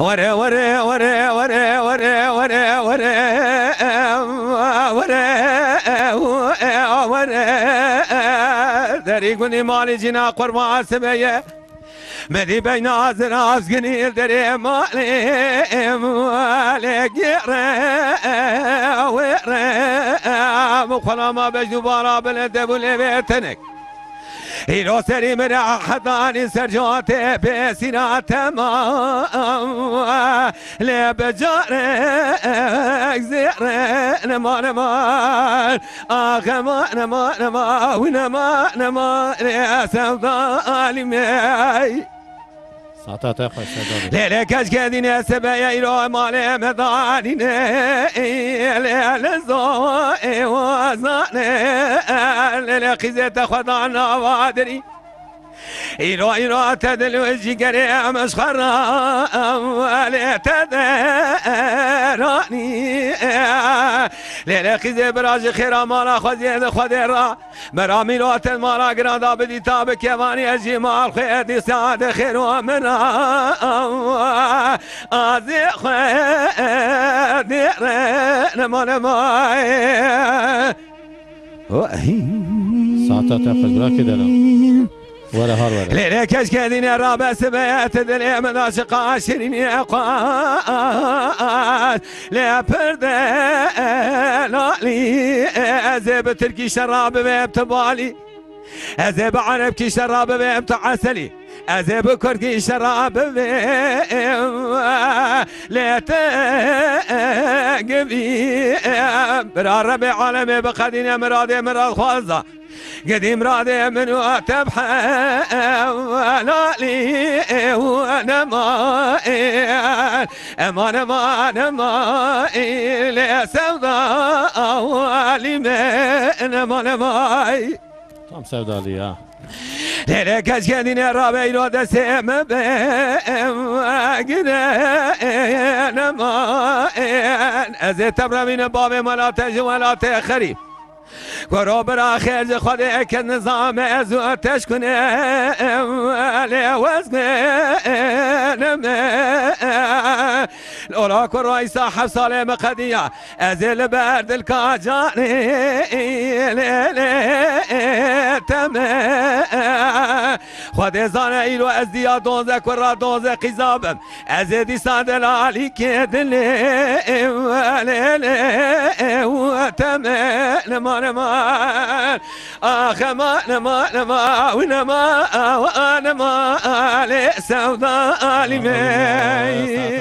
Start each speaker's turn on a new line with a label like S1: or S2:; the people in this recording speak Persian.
S1: ورا ورا ورا ورا ورا ورا ورا ورا ورا داری گونی مالی جنا قربان سبیه مدی بین آزر آزگنی داری مالی گیره ورا مخلا ما بجنو بارا بلنده بولی بیتنک ایرو سری مرا حضانی سرجات بسینا تمام لب جارك زير نما نما آخ ما نما نما ونما نما يا سوضالي مي
S2: ساعتها خوش صدا
S1: ليلة كاش كادين سبايا يرو مالي مدانين ليلة زوي وزاني ليلة خزيت خدانا وادري يرو تدلو الجيجري مسخرة ولي تدراني ليلة خزي براج خيرا مالا خزيد خدرا مرامي روت مالا قرادا بدي تاب كيواني اجي مال خيدي سعد خير ومنا ازي خيدي نما نما
S2: ساعتها خوش براكي دلو ولا هار ولا
S1: ليلة كاش كادين الرابع سبيات دلي من عاشق عشرين يقاس لا برده لالي أزيب تركي شراب بيبتبالي أزيب عرب كي شراب بيبتعسلي أزيب كركي شراب لا تقبي برا ربي عالمي بقدين مرادي مراد خوازة قديم رادي من وتبحى ولالي وانا ما امان ما ما لا سودا ولي من امان ماي
S2: tam sevdalı ya.
S1: ليلة كاش كادين الرابع يرود سيم بقنا ما ازي تبرا من باب ملاتج ولا تخريب قرو برا خرج خودك النظام ازو تشكنه لوزن الأوراق الرئيس حب صالح قدية أزل برد الكاجاني تمام خود زانه ایلو از دیا دوزه کرا دوزه قیزابم از دیسان دلالی که دلی و تمام نما نما آخ ما نما نما و نما و نما لسودا علیمی